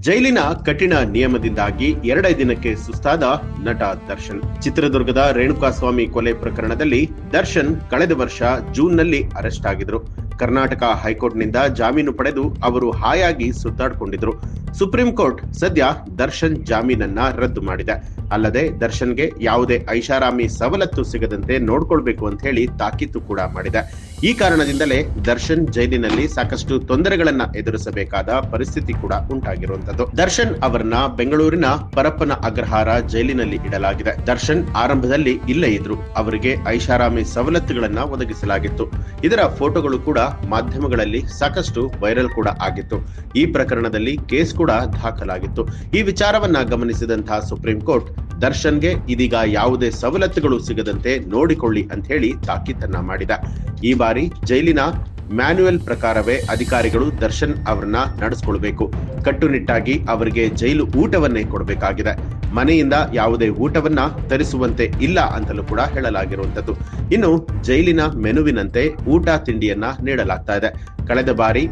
ಜೈಲಿನ ಕಠಿಣ ನಿಯಮದಿಂದಾಗಿ 2 ದಿನಕ್ಕೆ ಸುಸ್ತಾದ ನಟ ದರ್ಶನ್. ಚಿತ್ರದುರ್ಗದ ರೇಣುಕಾಸ್ವಾಮಿ ಕೊಲೆ ಪ್ರಕರಣದಲ್ಲಿ ದರ್ಶನ್ ಕಳೆದ ವರ್ಷ ಜೂನ್ನಲ್ಲಿ ಅರೆಸ್ಟ್ ಆಗಿದ್ರು. ಕರ್ನಾಟಕ ಹೈಕೋರ್ಟ್ನಿಂದ ಜಾಮೀನು ಪಡೆದು ಅವರು ಹಾಯಾಗಿ ಸುತ್ತಾಡಿಕೊಂಡಿದ್ರು. ಸುಪ್ರೀಂ ಕೋರ್ಟ್ ಸದ್ಯ ದರ್ಶನ್ ಜಾಮೀನನ್ನ ರದ್ದು ಮಾಡಿದೆ. ಅಲ್ಲದೆ ದರ್ಶನ್ಗೆ ಯಾವುದೇ ಐಷಾರಾಮಿ ಸವಲತ್ತು ಸಿಗದಂತೆ ನೋಡ್ಕೊಳ್ಬೇಕು ಅಂತ ಹೇಳಿ ತಾಕೀತು ಕೂಡ ಮಾಡಿದೆ. ಈ ಕಾರಣದಿಂದಲೇ ದರ್ಶನ್ ಜೈಲಿನಲ್ಲಿ ಸಾಕಷ್ಟು ತೊಂದರೆಗಳನ್ನ ಎದುರಿಸಬೇಕಾದ ಪರಿಸ್ಥಿತಿ ಕೂಡ ಉಂಟಾಗಿರುವಂತದ್ದು. ದರ್ಶನ್ ಅವರನ್ನ ಬೆಂಗಳೂರಿನ ಪರಪ್ಪನ ಅಗ್ರಹಾರ ಜೈಲಿನಲ್ಲಿ ಇಡಲಾಗಿದೆ. ದರ್ಶನ್ ಆರಂಭದಲ್ಲಿ ಇಲ್ಲೇ ಇದ್ರು. ಅವರಿಗೆ ಐಷಾರಾಮಿ ಸವಲತ್ತುಗಳನ್ನ ಒದಗಿಸಲಾಗಿತ್ತು. ಇದರ ಫೋಟೋಗಳು ಕೂಡ ಮಾಧ್ಯಮಗಳಲ್ಲಿ ಸಾಕಷ್ಟು ವೈರಲ್ ಕೂಡ ಆಗಿತ್ತು. ಈ ಪ್ರಕರಣದಲ್ಲಿ ಕೇಸ್ ಕೂಡ ದಾಖಲಾಗಿತ್ತು. ಈ ವಿಚಾರವನ್ನ ಗಮನಿಸಿದಂತಹ ಸುಪ್ರೀಂ ಕೋರ್ಟ್ ದರ್ಶನ್ಗೆ ಇದೀಗ ಯಾವುದೇ ಸವಲತ್ತುಗಳು ಸಿಗದಂತೆ ನೋಡಿಕೊಳ್ಳಿ ಅಂತ ಹೇಳಿ ತಾಕೀತನ್ನ ಮಾಡಿದ. ಈ ಬಾರಿ ಜೈಲಿನ ಮ್ಯಾನ್ಯುಯಲ್ ಪ್ರಕಾರವೇ ಅಧಿಕಾರಿಗಳು ದರ್ಶನ್ ಅವರನ್ನ ನಡೆಸಿಕೊಳ್ಬೇಕು. ಕಟ್ಟುನಿಟ್ಟಾಗಿ ಅವರಿಗೆ ಜೈಲು ಊಟವನ್ನೇ ಕೊಡಬೇಕಾಗಿದೆ. ಮನೆಯಿಂದ ಯಾವುದೇ ಊಟವನ್ನ ತರಿಸುವಂತೆ ಇಲ್ಲ ಅಂತಲೂ ಕೂಡ ಹೇಳಲಾಗಿರುವಂತದ್ದು. ಇನ್ನು ಜೈಲಿನ ಮೆನುವಿನಂತೆ ಊಟ ತಿಂಡಿಯನ್ನ ನೀಡಲಾಗ್ತಾ ಇದೆ. ಕಳೆದ ಬಾರಿ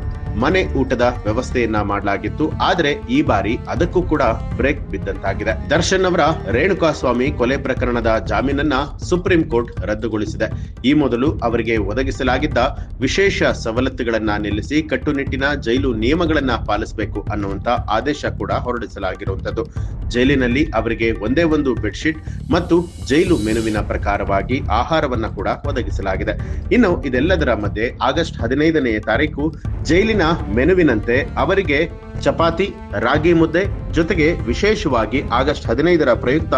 ಮನೆ ಊಟದ ವ್ಯವಸ್ಥೆಯನ್ನ ಮಾಡಲಾಗಿತ್ತು. ಆದ್ರೆ ಈ ಬಾರಿ ಅದಕ್ಕೂ ಕೂಡ ಬ್ರೇಕ್ ಬಿದ್ದಂತಾಗಿದೆ. ದರ್ಶನ್ ಅವರ ರೇಣುಕಾಸ್ವಾಮಿ ಕೊಲೆ ಪ್ರಕರಣದ ಜಾಮೀನನ್ನ ಸುಪ್ರೀಂ ಕೋರ್ಟ್ ರದ್ದುಗೊಳಿಸಿದೆ. ಈ ಮೊದಲು ಅವರಿಗೆ ಒದಗಿಸಲಾಗಿದ್ದ ವಿಶೇಷ ಸವಲತ್ತುಗಳನ್ನ ನಿಲ್ಲಿಸಿ ಕಟ್ಟುನಿಟ್ಟಿನ ಜೈಲು ನಿಯಮಗಳನ್ನ ಪಾಲಿಸಬೇಕು ಅನ್ನುವಂತ ಆದೇಶ ಕೂಡ ಹೊರಡಿಸಲಾಗಿರುವಂತದ್ದು. ಜೈಲಿನಲ್ಲಿ ಅವರಿಗೆ ಒಂದೇ ಒಂದು ಬೆಡ್ಶೀಟ್ ಮತ್ತು ಜೈಲು ಮೆನುವಿನ ಪ್ರಕಾರವಾಗಿ ಆಹಾರವನ್ನ ಕೂಡ ಒದಗಿಸಲಾಗಿದೆ. ಇನ್ನು ಇದೆಲ್ಲದರ ಮಧ್ಯೆ ಆಗಸ್ಟ್ 15ನೇ ತಾರೀಕು ಜೈಲಿನ ಮೆನುವಿನಂತೆ ಅವರಿಗೆ ಚಪಾತಿ, ರಾಗಿ ಮುದ್ದೆ ಜೊತೆಗೆ ವಿಶೇಷವಾಗಿ ಆಗಸ್ಟ್ 15ರ ಪ್ರಯುಕ್ತ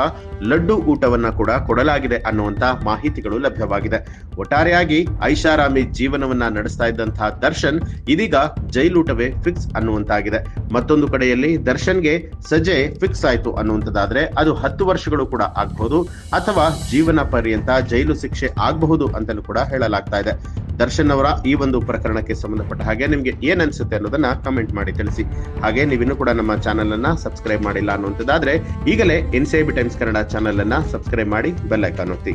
ಲಡ್ಡು ಊಟವನ್ನ ಕೂಡ ಕೊಡಲಾಗಿದೆ ಅನ್ನುವಂತ ಮಾಹಿತಿಗಳು ಲಭ್ಯವಾಗಿದೆ. ಒಟ್ಟಾರೆಯಾಗಿ ಐಷಾರಾಮಿ ಜೀವನವನ್ನ ನಡೆಸ್ತಾ ಇದ್ದಂತಹ ದರ್ಶನ್ ಇದೀಗ ಜೈಲೂಟವೇ ಫಿಕ್ಸ್ ಅನ್ನುವಂತಾಗಿದೆ. ಮತ್ತೊಂದು ಕಡೆಯಲ್ಲಿ ದರ್ಶನ್ಗೆ ಸಜೆ ಫಿಕ್ಸ್ ಆಯ್ತು ಅನ್ನುವಂಥದ್ದಾದ್ರೆ ಅದು 10 ವರ್ಷಗಳು ಕೂಡ ಆಗಬಹುದು ಅಥವಾ ಜೀವನ ಪರ್ಯಂತ ಜೈಲು ಶಿಕ್ಷೆ ಆಗಬಹುದು ಅಂತಲೂ ಕೂಡ ಹೇಳಲಾಗ್ತಾ ಇದೆ. ದರ್ಶನ್ ಅವರ ಈ ಒಂದು ಪ್ರಕರಣಕ್ಕೆ ಸಂಬಂಧಪಟ್ಟ ಹಾಗೆ ನಿಮ್ಗೆ ಏನ್ ಅನ್ಸುತ್ತೆ ಅನ್ನೋದನ್ನ ಕಮೆಂಟ್ ಮಾಡಿ ತಿಳಿಸಿ. ಹಾಗೆ ನೀವಿನ್ನೂ ಕೂಡ ನಮ್ಮ ಚಾನೆಲ್ ಅನ್ನ ಸಬ್ಸ್ಕ್ರೈಬ್ ಮಾಡಿಲ್ಲ ಅನ್ನುವಂಥದ್ದಾದ್ರೆ ಈಗಲೇ NCIB ಟೈಮ್ಸ್ ಕನ್ನಡ ಚಾನೆಲ್ ಅನ್ನ ಸಬ್ಸ್ಕ್ರೈಬ್ ಮಾಡಿ ಬೆಲ್ ಐಕಾನ್ ಒತ್ತಿ.